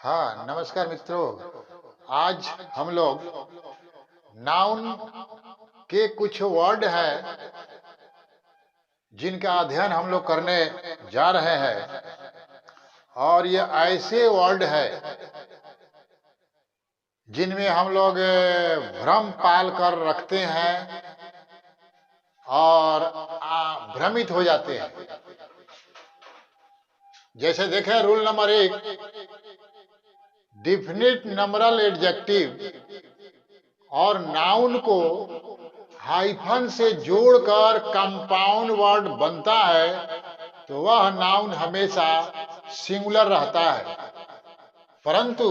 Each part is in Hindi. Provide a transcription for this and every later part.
हाँ, नमस्कार मित्रों। आज हम लोग नाउन के कुछ वर्ड हैं जिनका अध्ययन हम लोग करने जा रहे हैं, और ये ऐसे वर्ड है जिनमें हम लोग भ्रम पाल कर रखते हैं और भ्रमित हो जाते हैं। जैसे देखें, rule number 1, definite numeral adjective और नाउन को हाइफन से जोड़कर कंपाउंड वर्ड बनता है तो वह नाउन हमेशा सिंगुलर रहता है, परंतु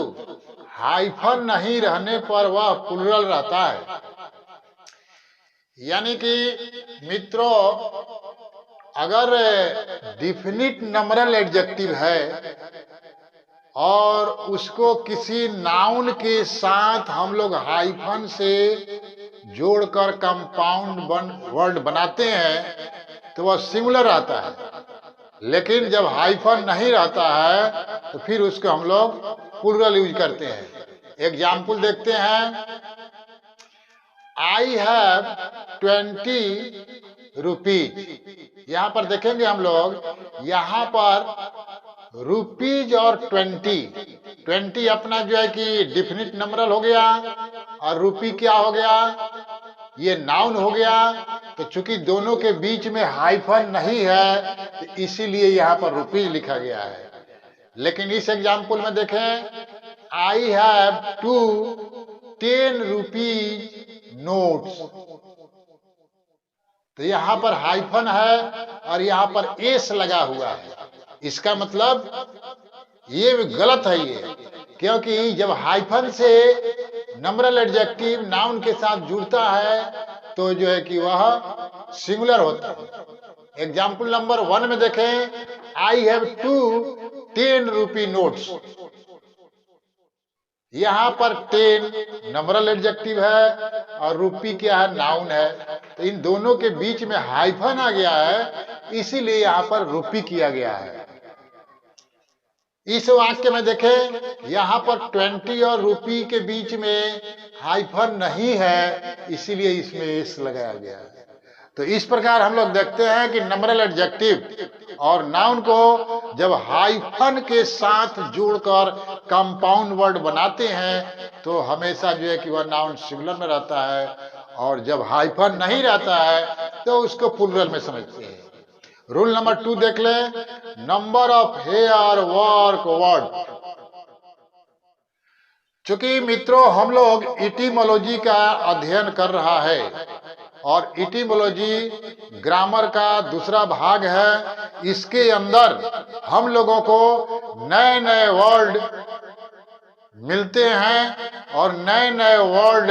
हाइफन नहीं रहने पर वह प्लूरल रहता है। यानी कि मित्रों, अगर डिफिनिट नंबरल एडजेक्टिव है और उसको किसी नाउन के साथ हम लोग हाइफन से जोड़कर कंपाउंड वर्ड बनाते हैं तो वह सिंगुलर रहता है, लेकिन जब हाइफन नहीं रहता है तो फिर उसको हम लोग प्लूरल यूज करते हैं। एग्जाम्पल देखते हैं, आई हैव 20 रुपीज। यहां पर देखेंगे हम लोग, यहां पर रुपीज और 20 अपना जो है कि डिफिनिट नंबरल हो गया, और रुपी क्या हो गया, ये नाउन हो गया। तो चूंकि दोनों के बीच में हाइफन नहीं है तो इसीलिए यहां पर रुपीज लिखा गया है। लेकिन इस एग्जाम्पल में देखें, आई हैव 10 रुपीज नोट्स, तो यहां पर हाइफन है और यहां पर एस लगा हुआ है। इसका मतलब ये गलत है ये, क्योंकि जब हाइफन से नंबरल एडजेक्टिव नाउन के साथ जुड़ता है तो जो है कि वह सिंगुलर होता है। एग्जाम्पल नंबर 1 में देखें, आई हैव 10 रुपी नोट्स। यहां पर 10 नंबरल एडजेक्टिव है और रुपी क्या है, नाउन है। तो इन दोनों के बीच में हाइफन आ गया है, इसीलिए यहां पर रुपी किया गया है। इस वाक्य में देखें, यहां पर 20 और रुपी के बीच में हाइफन नहीं है, इसीलिए इसमें एस लगाया गया है। तो इस प्रकार हम लोग देखते हैं कि नंबरल एडजेक्टिव और नाउन को जब हाइफन के साथ जोड़कर कंपाउंड वर्ड बनाते हैं तो हमेशा जो है कि वह नाउन सिंगुलर में रहता है, और जब हाइफन नहीं रहता है तो उसको प्लूरल में समझते हैं। रूल नंबर 2 देख लें, number of hair work word. चूंकि मित्रों हम लोग इटिमोलॉजी का अध्ययन कर रहा है और इटिमोलॉजी ग्रामर का दूसरा भाग है, इसके अंदर हम लोगों को नए नए वर्ड मिलते हैं और नए नए वर्ड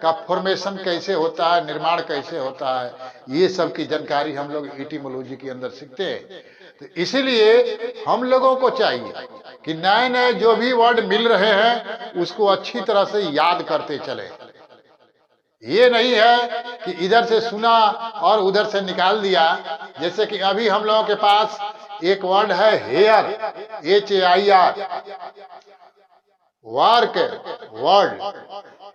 का फॉर्मेशन कैसे होता है, निर्माण कैसे होता है, ये सब की जानकारी हम लोग इटिमोलॉजी के अंदर सीखते हैं। तो इसीलिए हम लोगों को चाहिए कि नए नए जो भी वर्ड मिल रहे हैं उसको अच्छी तरह से याद करते चले। ये नहीं है कि इधर से सुना और उधर से निकाल दिया। जैसे कि अभी हम लोगों के पास एक वर्ड है हेयर, HAIR, वर्क वर्ड।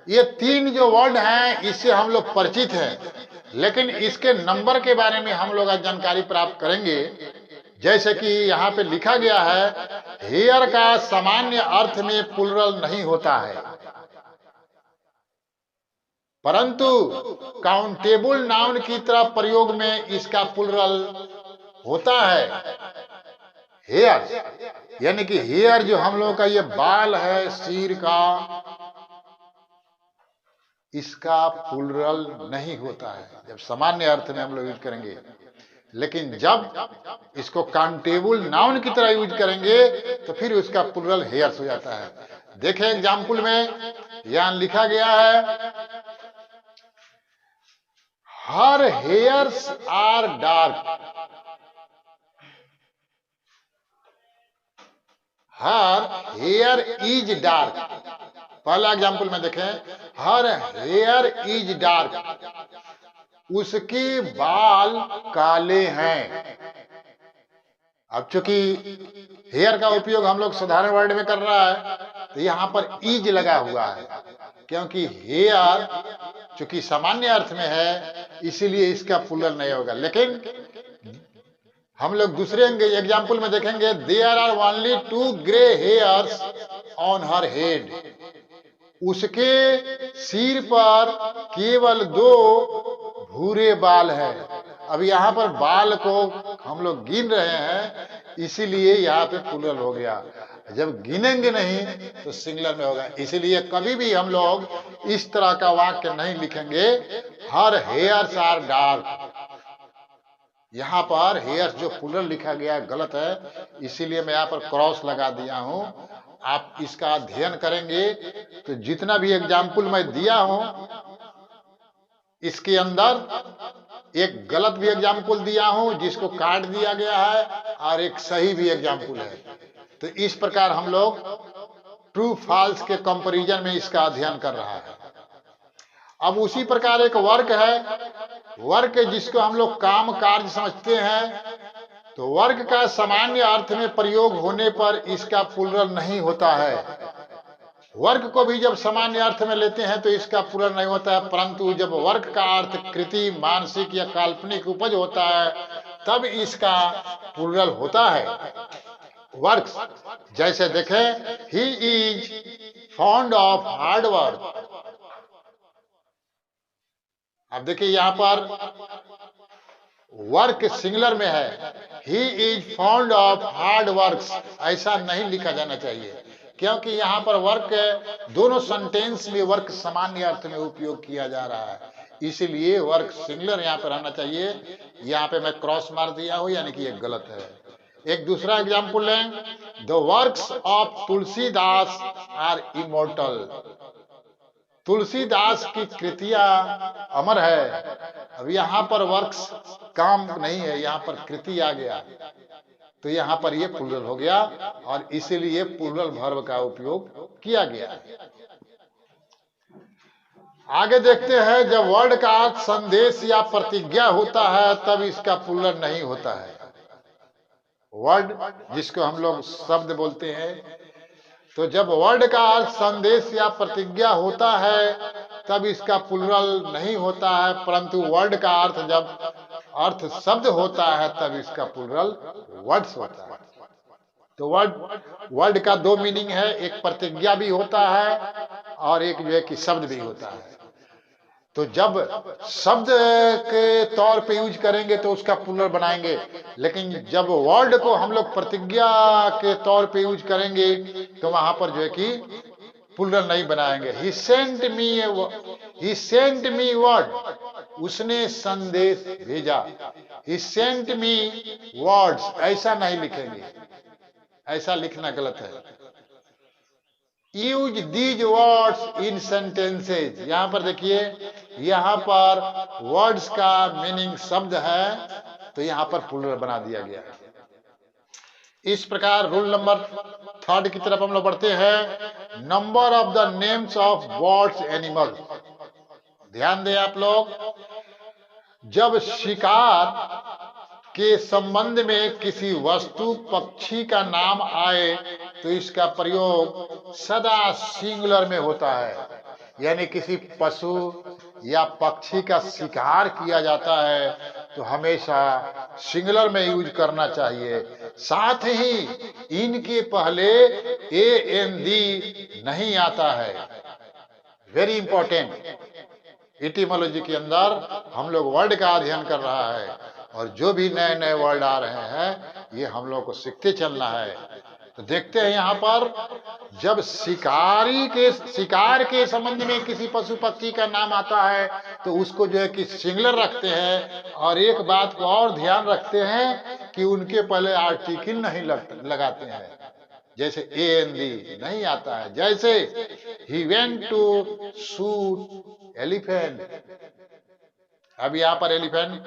ये 3 जो वर्ड हैं इससे हम लोग परिचित हैं, लेकिन इसके नंबर के बारे में हम लोग आज जानकारी प्राप्त करेंगे। जैसे कि यहाँ पे लिखा गया है, हेयर का सामान्य अर्थ में प्लूरल नहीं होता है, परंतु काउंटेबल नाउन की तरह प्रयोग में इसका प्लूरल होता है। हेयर यानी कि हेयर जो हम लोगों का ये बाल है सिर का, इसका प्लूरल नहीं होता है जब सामान्य अर्थ में हम लोग यूज करेंगे। लेकिन जब इसको काउंटेबल नाउन की तरह यूज करेंगे तो फिर उसका प्लूरल हेयर्स हो जाता है। देखें एग्जाम्पल में यहां लिखा गया है, her hairs are dark. Her hair is dark. पहला एग्जाम्पल में देखें, हर हेयर इज डार्क, उसके बाल काले हैं। अब चूंकि हेयर का उपयोग हम लोग साधारण वर्ड में कर रहा है तो यहाँ पर ईज लगा हुआ है, क्योंकि हेयर चूंकि सामान्य अर्थ में है इसीलिए इसका प्लूरल नहीं होगा। लेकिन हम लोग दूसरे एग्जाम्पल में देखेंगे, there are only 2 grey hairs on her head, उसके सिर पर केवल 2 भूरे बाल है। अब यहाँ पर बाल को हम लोग गिन रहे हैं, इसीलिए यहाँ पे प्लूरल हो गया। जब गिनेंगे नहीं तो सिंगुलर में होगा। इसीलिए कभी भी हम लोग इस तरह का वाक्य नहीं लिखेंगे, हर हेयर्स आर डार्क। यहाँ पर हेयर्स जो प्लूरल लिखा गया गलत है, इसीलिए मैं यहाँ पर क्रॉस लगा दिया हूं। आप इसका अध्ययन करेंगे तो जितना भी एग्जाम्पल मैं दिया हूं, इसके अंदर एक गलत भी एग्जाम्पल दिया हूं जिसको काट दिया गया है, और एक सही भी एग्जाम्पल है। तो इस प्रकार हम लोग ट्रू फॉल्स के कंपैरिजन में इसका अध्ययन कर रहा है। अब उसी प्रकार एक वर्क है, वर्क जिसको हम लोग काम कार्य समझते हैं, तो वर्ग का सामान्य अर्थ में प्रयोग होने पर इसका प्लूरल नहीं होता है। वर्ग को भी जब सामान्य अर्थ में लेते हैं तो इसका प्लूरल नहीं होता है, परंतु जब वर्ग का अर्थ कृति, मानसिक या काल्पनिक उपज होता है तब इसका प्लूरल होता है। वर्क्स जैसे देखें, he is fond of hard work. अब देखिए यहाँ पर वर्क सिंगुलर में है, he is fond of hard works, ऐसा नहीं लिखा जाना चाहिए, क्योंकि यहाँ पर वर्क दोनों सेंटेंस में वर्क सामान्य अर्थ में उपयोग किया जा रहा है, इसलिए वर्क सिंगुलर यहाँ पर रहना चाहिए। यहाँ पे मैं क्रॉस मार दिया हूं, यानी कि ये गलत है। एक दूसरा एग्जाम्पल लें, the works of Tulsidas are immortal. Tulsidas की कृतियां अमर है। अब यहाँ पर वर्क्स काम नहीं है, यहाँ पर कृति आ गया, तो यहाँ पर ये प्लूरल हो गया, और इसीलिए प्लूरल वर्ब का उपयोग किया गया है। आगे देखते हैं, जब वर्ड का अर्थ संदेश या प्रतिज्ञा होता है तब इसका प्लूरल नहीं होता है। वर्ड जिसको हम लोग शब्द बोलते हैं, तो जब वर्ड का अर्थ संदेश या प्रतिज्ञा होता है तब इसका प्लूरल नहीं होता है, परंतु वर्ड का अर्थ जब अर्थ शब्द होता है तब इसका प्लूरल वर्ड्स होता है। तो वर्ड का 2 मीनिंग है, एक प्रतिज्ञा भी होता है और एक जो है कि शब्द भी होता है। तो जब शब्द के तौर पे यूज करेंगे तो उसका प्लूरल बनाएंगे, लेकिन जब वर्ड को हम लोग प्रतिज्ञा के तौर पे यूज करेंगे तो वहां पर जो है कि प्लूरल नहीं बनाएंगे। ही सेंट मी वर्ड, उसने संदेश भेजा। ही सेंट मी वर्ड्स, ऐसा नहीं लिखेंगे, ऐसा लिखना गलत है। Use these words in sentences, यहां पर देखिए, यहां पर वर्ड्स का मीनिंग शब्द है, तो यहां पर प्लूरल बना दिया गया है। इस प्रकार रूल नंबर 3 की तरफ हम लोग बढ़ते हैं, number of the names of birds animal. ध्यान दें आप लोग, जब शिकार के संबंध में किसी वस्तु पक्षी का नाम आए तो इसका प्रयोग सदा सिंगुलर में होता है, यानी किसी पशु या पक्षी का शिकार किया जाता है तो हमेशा सिंगुलर में यूज करना चाहिए। साथ ही इनके पहले AND नहीं आता है। वेरी इंपॉर्टेंट, इटिमोलॉजी के अंदर हम लोग वर्ड का अध्ययन कर रहा है, और जो भी नए नए वर्ड आ रहे हैं ये हम लोग को सीखते चलना है। तो देखते हैं यहाँ पर, जब शिकार के संबंध में किसी पशु पक्षी का नाम आता है तो उसको जो है कि सिंगुलर रखते हैं, और एक बात को और ध्यान रखते हैं कि उनके पहले आर्टिकल नहीं लगाते हैं, जैसे AND नहीं आता है। जैसे he went to shoot elephant, अब यहाँ पर एलिफेंट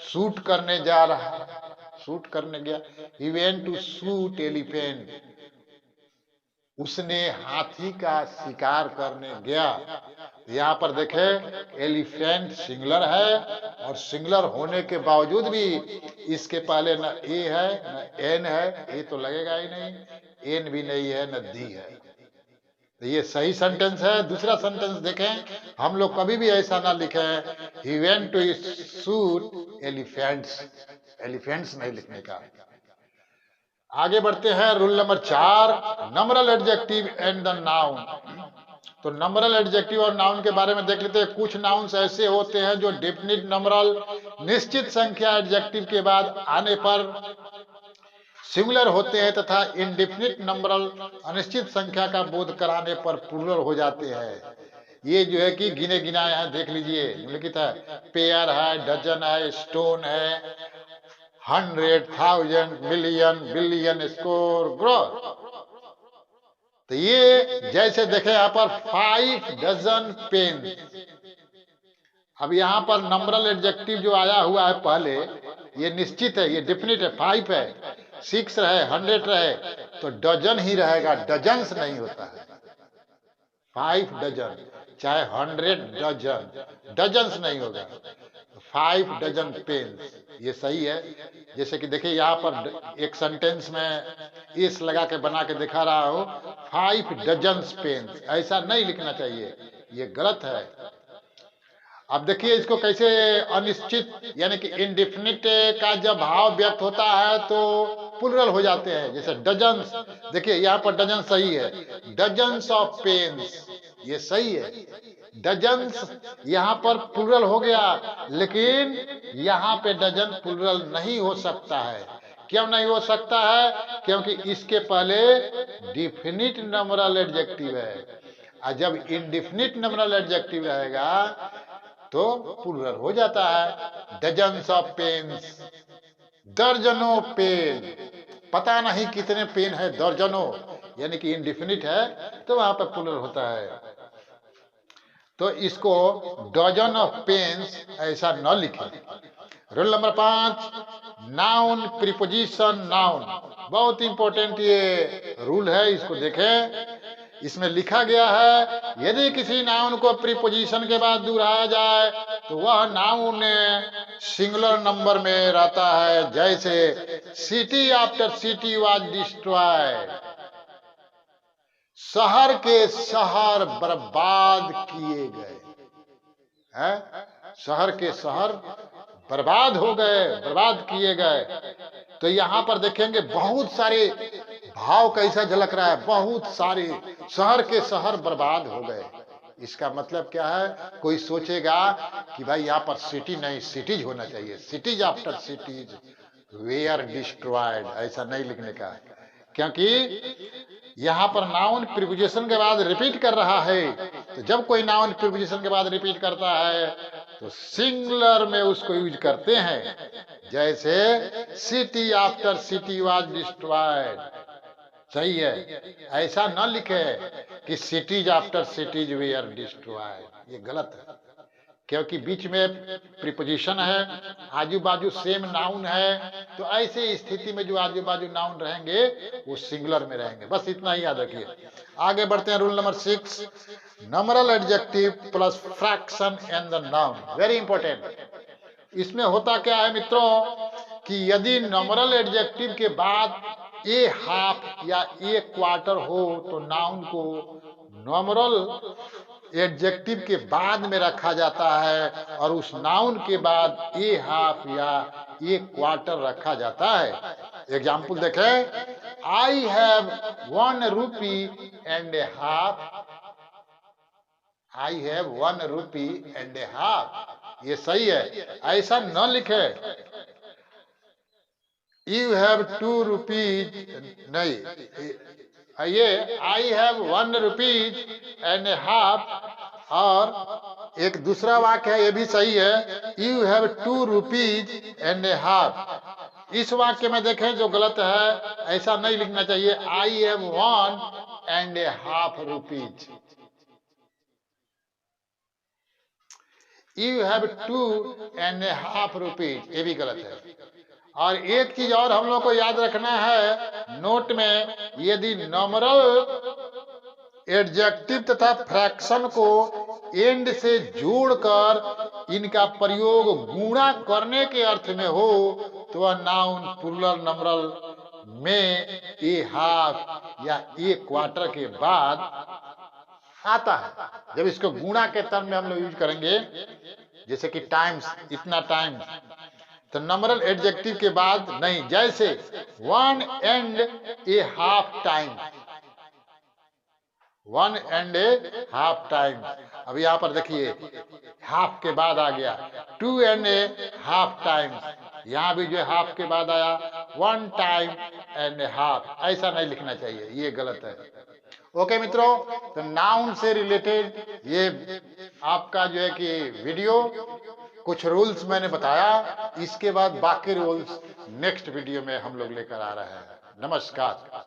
शूट करने जा रहा है, शूट करने गया, he went to shoot elephant, उसने हाथी का शिकार करने गया। यहाँ पर देखे एलिफेंट सिंगुलर है, और सिंगुलर होने के बावजूद भी इसके पहले न A है न N है, A तो लगेगा ही नहीं, N भी नहीं है, न D है। तो ये सही सेंटेंस है। दूसरा सेंटेंस देखें, हम लोग कभी भी ऐसा ना लिखें he went to shoot elephants, elephants नहीं लिखने का। आगे बढ़ते हैं, rule number 4, numeral adjective and the noun. तो नंबरल एडजेक्टिव और नाउन के बारे में देख लेते हैं। कुछ नाउन्स ऐसे होते हैं जो डेफिनिट नंबरल निश्चित संख्या एडजेक्टिव के बाद आने पर सिंगुलर होते हैं तथा इंडेफिनिट नंबरल अनिश्चित संख्या का बोध कराने पर प्लूरल हो जाते हैं। ये जो है कि गिने गिनाए हैं, देख लीजिए, निम्नलिखित है, पेयर है, डजन है, स्टोन है, 100, 1000, मिलियन, बिलियन, स्कोर, ग्रोथ। तो ये जैसे देखे यहाँ पर 5 डजन पेन। अब यहाँ पर नंबरल एडजेक्टिव जो आया हुआ है पहले, ये निश्चित है, ये डेफिनिट है, 5 है, 6 रहे, 100 रहे, तो डजन ही रहेगा, डजन्स नहीं होता है। 5 डजन चाहे 100 डजन, डजन्स नहीं होगा। 5 डजन पेन, ये सही है। जैसे कि देखिए यहाँ पर एक सेंटेंस में इस लगा के बना के दिखा रहा हूं, 5 डजन पेन, ऐसा नहीं लिखना चाहिए, ये गलत है। अब देखिए इसको कैसे, अनिश्चित यानी कि इंडेफिनिट का जब भाव व्यक्त होता है तो प्लूरल हो जाते हैं। जैसे डजन्स, देखिए यहाँ पर डजन सही है, डजन्स ऑफ पेन्स, ये सही है। डजन्स यहाँ पर प्लूरल हो गया, लेकिन यहाँ पे डजन प्लूरल नहीं हो सकता है। क्यों नहीं हो सकता है? क्योंकि इसके पहले डिफिनिट नंबरल एडजेक्टिव है, और जब इंडेफिनिट नंबरल एडजेक्टिव रहेगा तो प्लूरल हो जाता है। डजन्स ऑफ पेन्स, दर्जनों पेन, पता नहीं कितने पेन है, दर्जनों, यानी कि इंडेफिनिट है तो वहां पर प्लूरल होता है। तो इसको डजन ऑफ पेन्स ऐसा न लिखें। Rule number 5, noun preposition noun, बहुत इंपॉर्टेंट ये रूल है, इसको देखें। इसमें लिखा गया है, यदि किसी नाउन को प्रीपोजिशन के बाद दोहराया जाए तो वह नाउन सिंगुलर नंबर में रहता है। जैसे city after city was destroyed, शहर के शहर बर्बाद किए गए हैं, शहर के शहर बर्बाद हो गए, बर्बाद किए गए। तो यहां पर देखेंगे बहुत सारे भाव कैसा झलक रहा है, बहुत सारे, शहर के शहर बर्बाद हो गए। इसका मतलब क्या है? कोई सोचेगा कि भाई यहाँ पर सिटी नहीं, सिटीज होना चाहिए, cities after cities were destroyed, ऐसा नहीं लिखने का, क्योंकि यहाँ पर नाउन प्रीपोजिशन के बाद रिपीट कर रहा है। तो जब कोई नाउन प्रीपोजिशन के बाद रिपीट करता है तो सिंगुलर में उसको यूज करते हैं। जैसे city after city was destroyed, सही है। ऐसा न लिखे कि cities after cities were destroyed, ये गलत है, क्योंकि बीच में प्रीपोजिशन है, आजू बाजू सेम नाउन है, तो ऐसे स्थिति में जो आजू बाजू नाउन रहेंगे वो सिंगुलर में रहेंगे। बस इतना ही याद रखिए। आगे बढ़ते हैं, rule number 6, numeral adjective plus fraction and the noun, very important. इसमें होता क्या है मित्रों कि यदि नंबरल एडजेक्टिव के बाद ए हाफ या ए क्वार्टर हो तो नाउन को नंबरल एडजेक्टिव के बाद में रखा जाता है, और उस नाउन के बाद ए हाफ या ए क्वार्टर रखा जाता है। एग्जाम्पल देखें, I have 1 rupee and A half, I have 1 rupee and A half, ये सही है। ऐसा न लिखे यू हैव 2 रुपीज, नहीं, ये I have 1 rupees and A half. और एक दूसरा वाक्य है, ये भी सही है, you have 2 rupees and A half. इस वाक्य में देखें जो गलत है, ऐसा नहीं लिखना चाहिए, I have 1 and A half rupees, you have 2 and A half rupees, ये भी गलत है। और एक चीज और हम लोग को याद रखना है नोट में, यदि नंबरल एडजेक्टिव तथा फ्रैक्शन को एंड से जोड़कर इनका प्रयोग गुणा करने के अर्थ में हो तो वह नाउन प्लूरल नंबरल में ए हाफ या ए क्वार्टर के बाद आता है। जब इसको गुणा के टर्म में हम लोग यूज करेंगे, जैसे कि टाइम्स, इतना टाइम, तो नंबरल एडजेक्टिव के बाद नहीं, जैसे 1.5 टाइम, 1.5 टाइम। अब यहां पर देखिए हाफ के बाद आ गया 2.5 टाइम, यहां भी जो हाफ के बाद आया 1 टाइम एंड हाफ, ऐसा नहीं लिखना चाहिए, ये गलत है। ओके मित्रों, तो नाउन से रिलेटेड ये आपका जो है कि वीडियो, कुछ रूल्स मैंने बताया, इसके बाद बाकी रूल्स नेक्स्ट वीडियो में हम लोग लेकर आ रहे हैं। नमस्कार।